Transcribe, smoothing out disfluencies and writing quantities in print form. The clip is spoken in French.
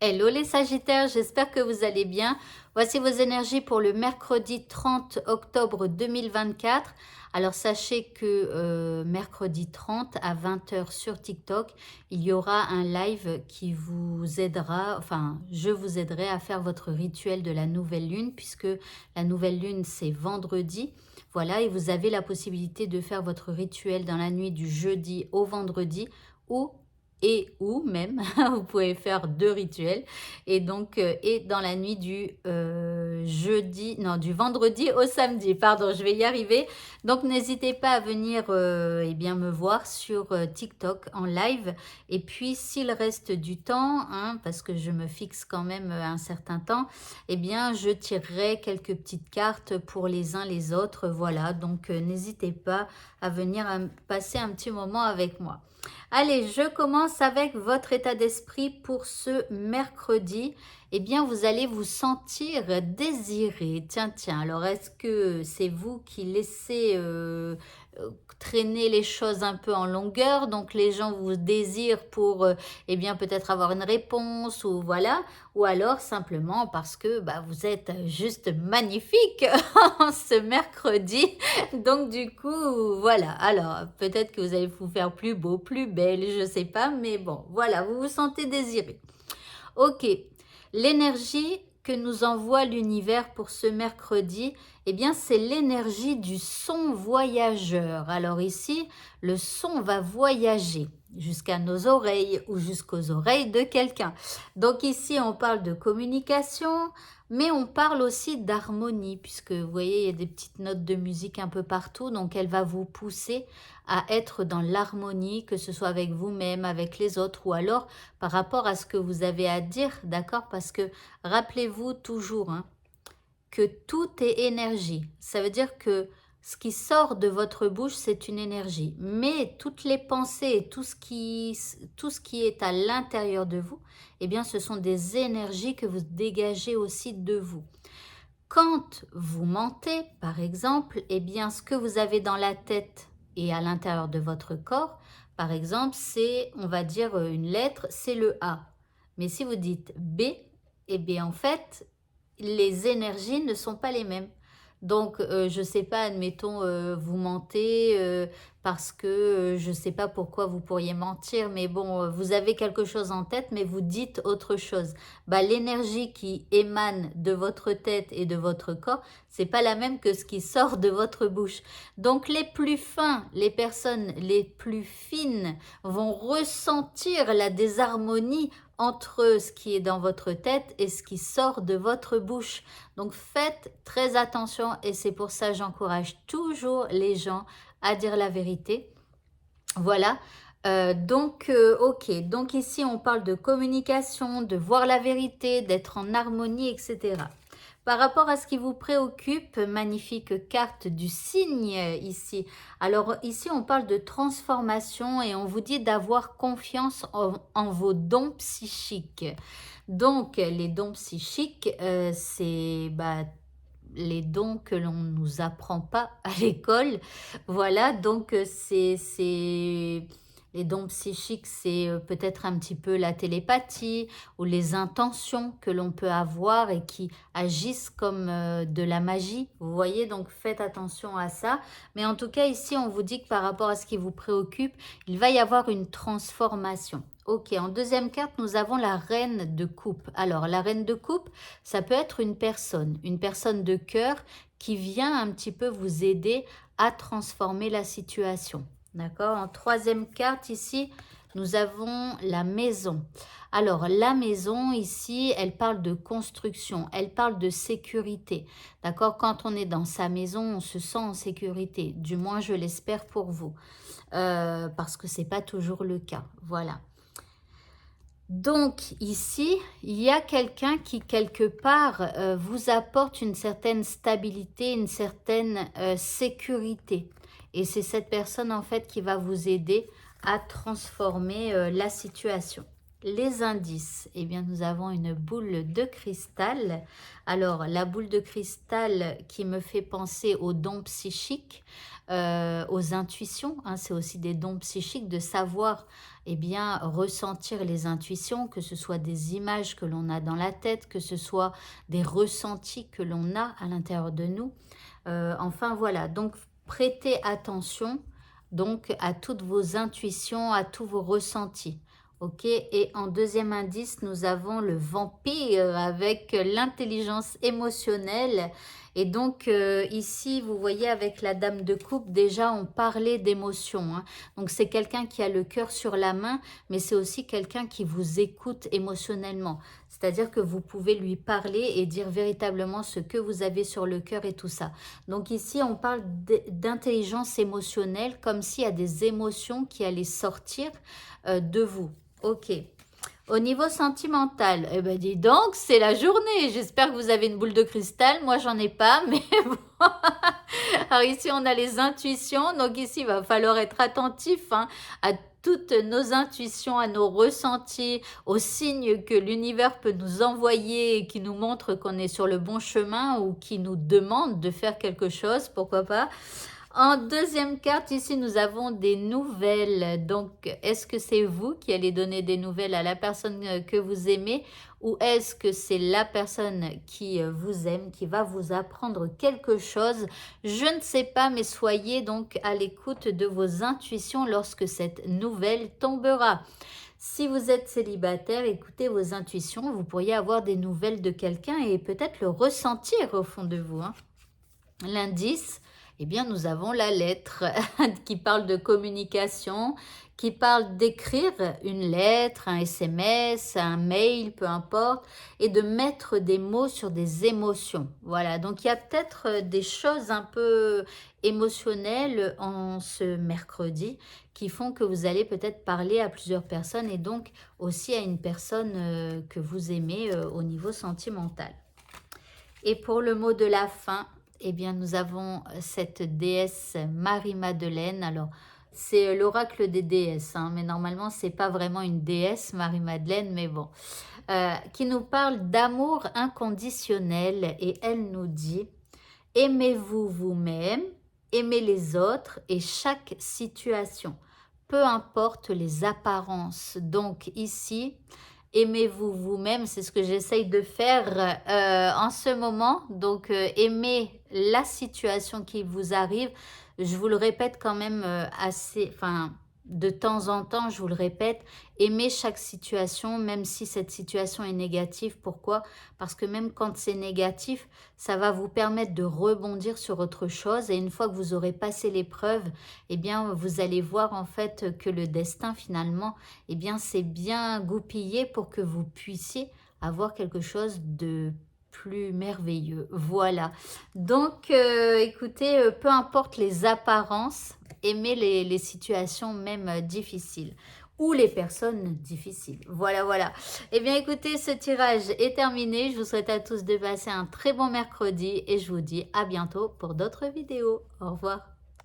Hello les Sagittaires, j'espère que vous allez bien. Voici vos énergies pour le mercredi 30 octobre 2024. Alors sachez que mercredi 30 à 20h sur TikTok, il y aura un live qui vous aidera, enfin je vous aiderai à faire votre rituel de la nouvelle lune puisque la nouvelle lune c'est vendredi. Voilà, et vous avez la possibilité de faire votre rituel dans la nuit du jeudi au vendredi ou ou même, vous pouvez faire 2 rituels et donc et dans la nuit du jeudi, non du vendredi au samedi, pardon, je vais y arriver. Donc n'hésitez pas à venir eh bien me voir sur TikTok en live et puis s'il reste du temps, hein, parce que je me fixe quand même un certain temps, eh bien je tirerai quelques petites cartes pour les uns les autres, voilà. Donc n'hésitez pas à venir passer un petit moment avec moi. Allez, je commence avec votre état d'esprit pour ce mercredi. Eh bien, vous allez vous sentir désiré. Tiens, tiens, alors est-ce que c'est vous qui laissez traîner les choses un peu en longueur? Donc, les gens vous désirent pour, eh bien, peut-être avoir une réponse ou voilà. Ou alors, simplement parce que bah, vous êtes juste magnifique ce mercredi. Donc du coup, voilà. Alors, peut-être que vous allez vous faire plus beau, plus belle, je sais pas, mais bon, voilà, vous vous sentez désiré. Ok, l'énergie que nous envoie l'univers pour ce mercredi, eh bien, c'est l'énergie du son voyageur. Alors ici, le son va voyager jusqu'à nos oreilles ou jusqu'aux oreilles de quelqu'un. Donc ici, on parle de communication, mais on parle aussi d'harmonie, puisque vous voyez, il y a des petites notes de musique un peu partout, donc elle va vous pousser à être dans l'harmonie, que ce soit avec vous-même, avec les autres, ou alors par rapport à ce que vous avez à dire, d'accord? Parce que rappelez-vous toujours hein, que tout est énergie. Ça veut dire que ce qui sort de votre bouche, c'est une énergie. Mais toutes les pensées et tout ce qui est à l'intérieur de vous, eh bien, ce sont des énergies que vous dégagez aussi de vous. Quand vous mentez, par exemple, eh bien, ce que vous avez dans la tête et à l'intérieur de votre corps, par exemple, c'est, on va dire, une lettre, c'est le A. Mais si vous dites B, eh bien, en fait, les énergies ne sont pas les mêmes. Donc, je ne sais pas, admettons, vous mentez parce que je ne sais pas pourquoi vous pourriez mentir, mais bon, vous avez quelque chose en tête, mais vous dites autre chose. Bah, l'énergie qui émane de votre tête et de votre corps, c'est pas la même que ce qui sort de votre bouche. Donc, les plus fins, les personnes les plus fines vont ressentir la désharmonie entre ce qui est dans votre tête et ce qui sort de votre bouche. Donc faites très attention et c'est pour ça que j'encourage toujours les gens à dire la vérité. Voilà. Ok, donc ici on parle de communication, de voir la vérité, d'être en harmonie, etc. Par rapport à ce qui vous préoccupe, magnifique carte du cygne ici. Alors ici on parle de transformation et on vous dit d'avoir confiance en vos dons psychiques. Donc les dons psychiques, c'est les dons que l'on ne nous apprend pas à l'école. Voilà, donc les dons psychiques, c'est peut-être un petit peu la télépathie ou les intentions que l'on peut avoir et qui agissent comme de la magie. Vous voyez, donc faites attention à ça. Mais en tout cas, ici, on vous dit que par rapport à ce qui vous préoccupe, il va y avoir une transformation. Ok, en deuxième carte, nous avons la reine de coupe. Alors, la reine de coupe, ça peut être une personne de cœur qui vient un petit peu vous aider à transformer la situation. D'accord? En troisième carte ici, nous avons la maison. Alors, la maison ici, elle parle de construction, elle parle de sécurité. D'accord? Quand on est dans sa maison, on se sent en sécurité. Du moins, je l'espère pour vous. Parce que ce n'est pas toujours le cas. Voilà. Donc ici, il y a quelqu'un qui quelque part vous apporte une certaine stabilité, une certaine sécurité. Et c'est cette personne en fait qui va vous aider à transformer la situation. Les indices, eh bien nous avons une boule de cristal. Alors la boule de cristal qui me fait penser aux dons psychiques, aux intuitions, hein, c'est aussi des dons psychiques de savoir eh bien, ressentir les intuitions, que ce soit des images que l'on a dans la tête, que ce soit des ressentis que l'on a à l'intérieur de nous. Enfin, voilà. Donc, prêtez attention donc à toutes vos intuitions, à tous vos ressentis. Ok, et en deuxième indice, nous avons le vampire avec l'intelligence émotionnelle. Et donc ici, vous voyez avec la dame de coupe, déjà on parlait d'émotion. Hein. Donc c'est quelqu'un qui a le cœur sur la main, mais c'est aussi quelqu'un qui vous écoute émotionnellement. C'est-à-dire que vous pouvez lui parler et dire véritablement ce que vous avez sur le cœur et tout ça. Donc ici, on parle d'intelligence émotionnelle, comme s'il y a des émotions qui allaient sortir de vous. Ok. Au niveau sentimental, eh ben dis donc, c'est la journée. J'espère que vous avez une boule de cristal. Moi, j'en ai pas, mais bon. Alors ici, on a les intuitions. Donc ici, il va falloir être attentif hein, à toutes nos intuitions, à nos ressentis, aux signes que l'univers peut nous envoyer et qui nous montrent qu'on est sur le bon chemin ou qui nous demandent de faire quelque chose, pourquoi pas. En deuxième carte, ici, nous avons des nouvelles. Donc, est-ce que c'est vous qui allez donner des nouvelles à la personne que vous aimez ou est-ce que c'est la personne qui vous aime, qui va vous apprendre quelque chose? Je ne sais pas, mais soyez donc à l'écoute de vos intuitions lorsque cette nouvelle tombera. Si vous êtes célibataire, écoutez vos intuitions. Vous pourriez avoir des nouvelles de quelqu'un et peut-être le ressentir au fond de vous. Hein. L'indice, eh bien, nous avons la lettre qui parle de communication, qui parle d'écrire une lettre, un SMS, un mail, peu importe, et de mettre des mots sur des émotions. Voilà, donc il y a peut-être des choses un peu émotionnelles en ce mercredi qui font que vous allez peut-être parler à plusieurs personnes et donc aussi à une personne que vous aimez au niveau sentimental. Et pour le mot de la fin, eh bien, nous avons cette déesse Marie-Madeleine. Alors, c'est l'oracle des déesses, hein, mais normalement, ce n'est pas vraiment une déesse, Marie-Madeleine, mais bon. Qui nous parle d'amour inconditionnel et elle nous dit « Aimez-vous vous-même, aimez les autres et chaque situation, peu importe les apparences. » Donc ici, aimez-vous vous-même, c'est ce que j'essaye de faire en ce moment. Donc, aimez la situation qui vous arrive. Je vous le répète quand même de temps en temps, je vous le répète, aimez chaque situation, même si cette situation est négative. Pourquoi? Parce que même quand c'est négatif, ça va vous permettre de rebondir sur autre chose. Et une fois que vous aurez passé l'épreuve, eh bien, vous allez voir en fait que le destin finalement, eh bien, c'est bien goupillé pour que vous puissiez avoir quelque chose de plus merveilleux. Voilà. Donc, écoutez, peu importe les apparences, aimez les situations même difficiles ou les personnes difficiles. Voilà, voilà. Eh bien, écoutez, ce tirage est terminé. Je vous souhaite à tous de passer un très bon mercredi et je vous dis à bientôt pour d'autres vidéos. Au revoir.